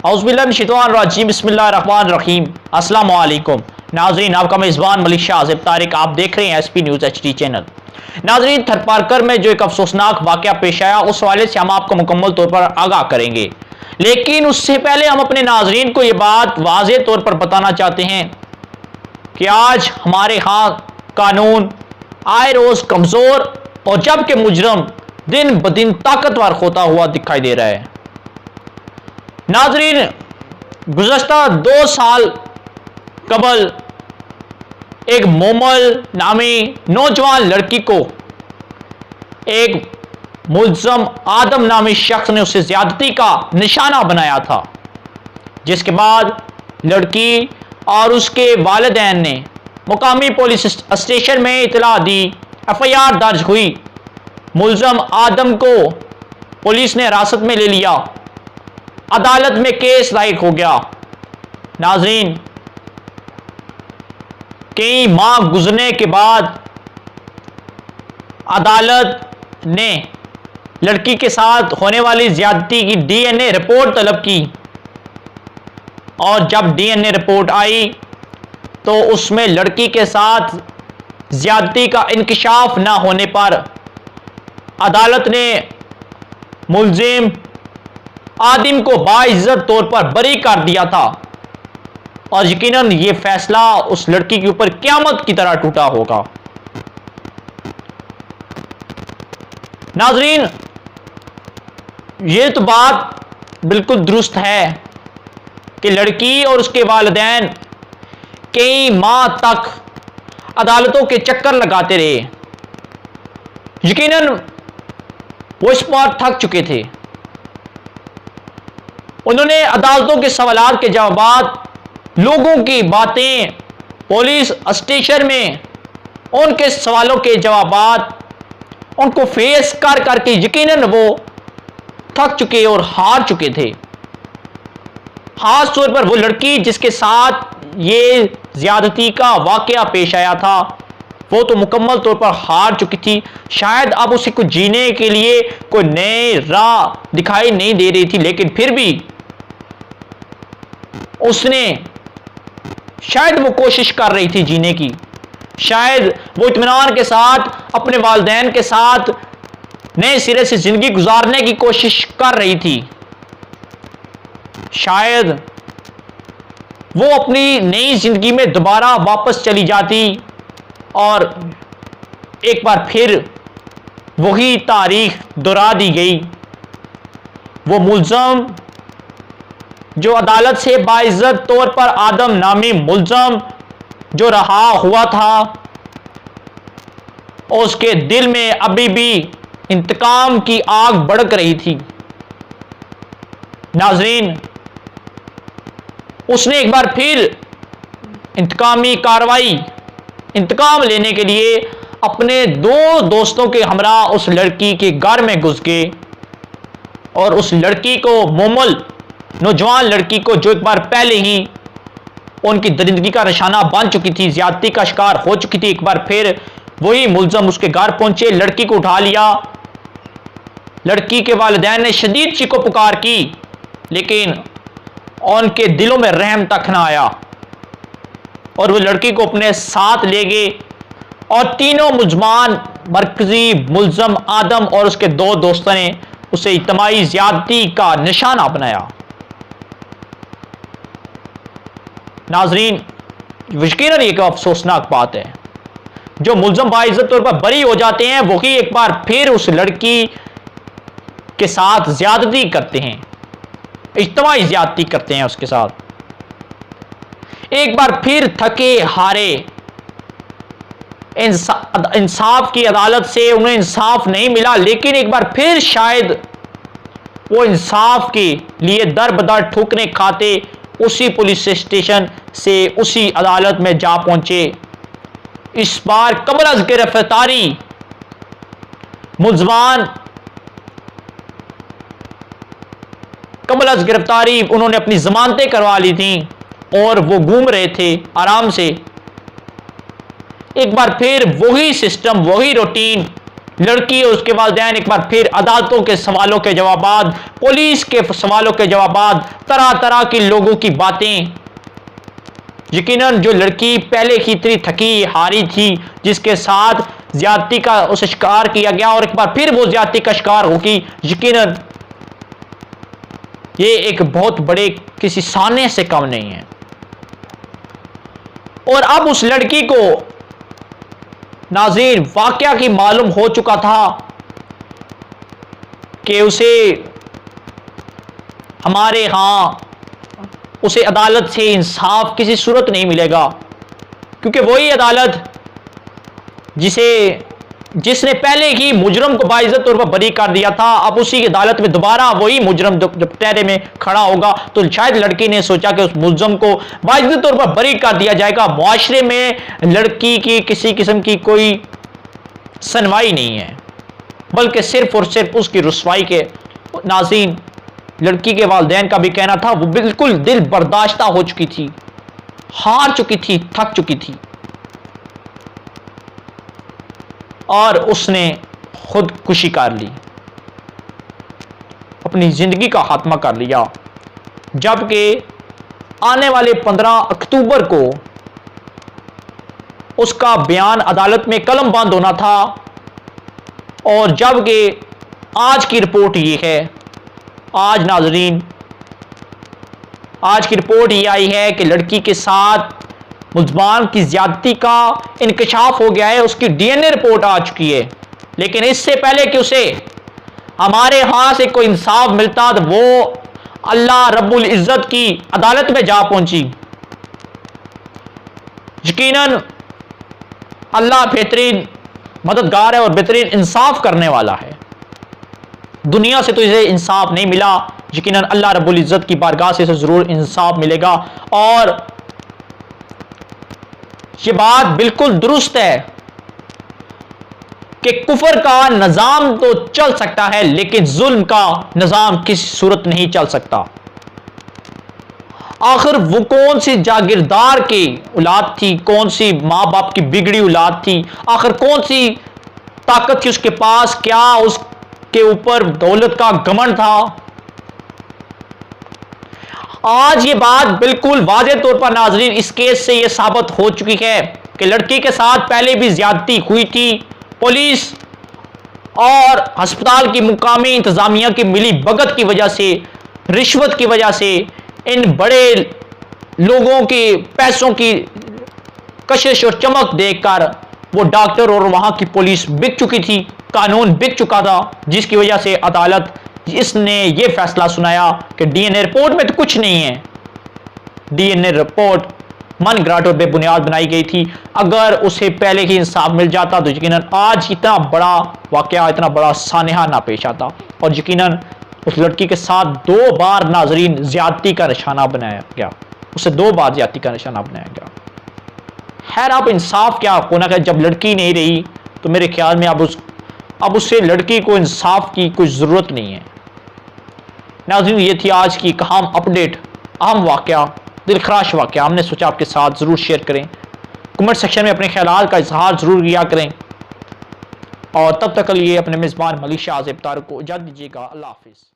औज़ुबिल्लाहिमिनश्शैतानिर्रजीम बिस्मिल्लाहिर्रहमानिर्रहीम। अस्सलाम वालेकुम नाज़रीन, आपका मेज़बान मलिक शाह आज़िब तारिक, आप देख रहे हैं SP न्यूज़ HD चैनल। नाज़रीन, थरपारकर में जो एक अफसोसनाक वाक़या पेश आया, उस हवाले से हम आपको मुकम्मल तौर पर आगाह करेंगे, लेकिन उससे पहले हम अपने नाज़रीन को ये बात वाज़े तौर पर बताना चाहते हैं कि आज हमारे यहाँ कानून आए रोज़ कमज़ोर और जबकि मुजरम दिन ब दिन ताकतवर होता हुआ दिखाई दे रहा है। नाज़रीन, गुज़श्ता 2 साल कबल एक मोमल नामी नौजवान लड़की को एक मुल्ज़म आदम नामी शख्स ने उसे ज़्यादती का निशाना बनाया था, जिसके बाद लड़की और उसके वालिदैन ने मुकामी पुलिस स्टेशन में इतला दी। FIR दर्ज हुई। मुल्ज़म आदम को पुलिस ने हिरासत में ले लिया। अदालत में केस दायर हो गया। नाज़रीन, कई माह गुजरने के बाद अदालत ने लड़की के साथ होने वाली ज्यादती की DNA रिपोर्ट तलब की और जब DNA रिपोर्ट आई तो उसमें लड़की के साथ ज्यादती का इंकिशाफ ना होने पर अदालत ने मुल्जिम आदिम को बाइज्जत तौर पर बरी कर दिया था और यकीनन ये फैसला उस लड़की के ऊपर क़यामत की तरह टूटा होगा। नाज़रीन, ये तो बात बिल्कुल दुरुस्त है कि लड़की और उसके वालिदैन कई माह तक अदालतों के चक्कर लगाते रहे। यकीनन वो इस बार थक चुके थे। उन्होंने अदालतों के सवालात के जवाब, लोगों की बातें, पुलिस स्टेशन में उनके सवालों के जवाब उनको फेस कर करके यकीनन वो थक चुके और हार चुके थे। खास तौर पर वो लड़की जिसके साथ ये ज्यादती का वाकया पेश आया था, वो तो मुकम्मल तौर पर हार चुकी थी। शायद अब उसे कुछ जीने के लिए कोई नई राह दिखाई नहीं दे रही थी, लेकिन फिर भी उसने शायद वो कोशिश कर रही थी जीने की। शायद वो इत्मीनान के साथ अपने वालिदैन के साथ नए सिरे से जिंदगी गुजारने की कोशिश कर रही थी। शायद वो अपनी नई जिंदगी में दोबारा वापस चली जाती और एक बार फिर वही तारीख दोहरा दी गई। वो मुल्ज़म जो अदालत से बाइज्जत तौर पर आदम नामी मुल्ज़म जो रहा हुआ था, उसके दिल में अभी भी इंतकाम की आग भड़क रही थी। नाज़रीन, उसने एक बार फिर इंतकामी कार्रवाई, इंतकाम लेने के लिए अपने 2 दोस्तों के हमरा उस लड़की के घर में घुस गए और उस लड़की को, मोमल नौजवान लड़की को जो एक बार पहले ही उनकी दरिंदगी का निशाना बन चुकी थी, ज्यादती का शिकार हो चुकी थी, एक बार फिर वही मुल्ज़म उसके घर पहुंचे, लड़की को उठा लिया। लड़की के वालिदैन ने शदीद चीखो पुकार की, लेकिन उनके दिलों में रहम तक ना आया और वो लड़की को अपने साथ ले गए और तीनों मुल्ज़मान, मरकजी मुल्ज़म आदम और उसके 2 दोस्तों ने उसे इज्तिमाई ज्यादती का निशाना बनाया। नाज़रीन, यकीनन एक अफसोसनाक बात है। जो मुल्ज़म बाइज्जत तौर पर बरी हो जाते हैं, वही एक बार फिर उस लड़की के साथ ज्यादती करते हैं, इज्तिमाई ज्यादती करते हैं उसके साथ। एक बार फिर थके हारे इंसाफ की अदालत से उन्हें इंसाफ नहीं मिला, लेकिन एक बार फिर शायद वो इंसाफ के लिए दर बदर ठुकरे खाते उसी पुलिस स्टेशन से उसी अदालत में जा पहुंचे। इस बार कबल अज़ गिरफ्तारी मुल्ज़मान, कबल अज़ गिरफ्तारी उन्होंने अपनी जमानतें करवा ली थी और वो घूम रहे थे आराम से। एक बार फिर वही सिस्टम, वही रूटीन, लड़की और उसके वालिदैन एक बार फिर अदालतों के सवालों के जवाबात, पुलिस के सवालों के जवाबात, तरह तरह की लोगों की बातें। यकीनन जो लड़की पहले की इतनी थकी हारी थी, जिसके साथ ज्यादती का उसे शिकार किया गया और एक बार फिर वो ज्यादती का शिकार होगी, यकीनन ये एक बहुत बड़े किसी साने से कम नहीं है। और अब उस लड़की को नाज़रीन वाकया की मालूम हो चुका था कि उसे हमारे यहां उसे अदालत से इंसाफ किसी सूरत नहीं मिलेगा, क्योंकि वही अदालत जिसने पहले ही मुजरम को बाइज्जत तौर पर बरी कर दिया था, अब उसी की अदालत में दोबारा वही मुजरम जब टहरे में खड़ा होगा, तो शायद लड़की ने सोचा कि उस मुजरम को बाइज्जत तौर पर बरी कर दिया जाएगा। मुआशरे में लड़की की किसी किस्म की कोई सुनवाई नहीं है, बल्कि सिर्फ और सिर्फ उसकी रुसवाई के। नाज़रीन, लड़की के वालिदैन का भी कहना था वो बिल्कुल दिल बर्दाश्ता हो चुकी थी, हार चुकी थी, थक चुकी थी, और उसने खुदकुशी कर ली, अपनी जिंदगी का खात्मा कर लिया। जबकि आने वाले 15 अक्टूबर को उसका बयान अदालत में कलम बंद होना था, और जबकि आज की रिपोर्ट ये है, आज नाजरीन आज की रिपोर्ट ये आई है कि लड़की के साथ मुल्ज़मान की ज्यादती का इंकशाफ हो गया है, उसकी डीएनए रिपोर्ट आ चुकी है। लेकिन इससे पहले कि उसे हमारे यहां से कोई इंसाफ मिलता, तो वो अल्लाह रब्बुल इज़्ज़त की अदालत में जा पहुंची। यकीनन अल्लाह बेहतरीन मददगार है और बेहतरीन इंसाफ करने वाला है। दुनिया से तो इसे इंसाफ नहीं मिला, यकीनन अल्लाह रब्बुल इज़्ज़त की बारगाह से इसे जरूर इंसाफ मिलेगा। और ये बात बिल्कुल दुरुस्त है कि कुफर का निजाम तो चल सकता है, लेकिन जुल्म का निजाम किसी सूरत नहीं चल सकता। आखिर वो कौन सी जागीरदार की औलाद थी, कौन सी मां बाप की बिगड़ी औलाद थी, आखिर कौन सी ताकत थी उसके पास, क्या उसके ऊपर दौलत का घमंड था। आज ये बात बिल्कुल वाज़े तौर पर नाज़रीन इस केस से ये साबित हो चुकी है कि लड़की के साथ पहले भी ज्यादती हुई थी। पुलिस और अस्पताल की मुकामी इंतजामिया की मिली भगत की वजह से, रिश्वत की वजह से, इन बड़े लोगों के पैसों की कशिश और चमक देखकर वो डॉक्टर और वहां की पुलिस बिक चुकी थी, कानून बिक चुका था, जिसकी वजह से अदालत इसने ये फैसला सुनाया कि डीएनए रिपोर्ट में तो कुछ नहीं है। डीएनए रिपोर्ट मन गढ़ंत और बेबुनियाद बनाई गई थी। अगर उसे पहले ही इंसाफ मिल जाता तो यकीनन आज इतना बड़ा वाकया, इतना बड़ा सानहा ना पेश आता, और यकीनन उस लड़की के साथ 2 बार नाजरीन ज्यादती का निशाना बनाया गया, उसे 2 बार ज्यादती का निशाना बनाया गया। खैर, अब इंसाफ क्या होना है, जब लड़की नहीं रही तो मेरे ख्याल में अब उससे लड़की को इंसाफ की कोई ज़रूरत नहीं है। नाज़रीन, ये थी आज की एक अहम अपडेट, अहम वाकया, दिलखराश वाकया। हमने सोचा आपके साथ ज़रूर शेयर करें। कमेंट सेक्शन में अपने ख्यालात का इजहार ज़रूर किया करें, और तब तक के लिए अपने मेज़बान मलिक शाह आज़िब तारिक को इजाज़त दीजिएगा। अल्लाह हाफिज़।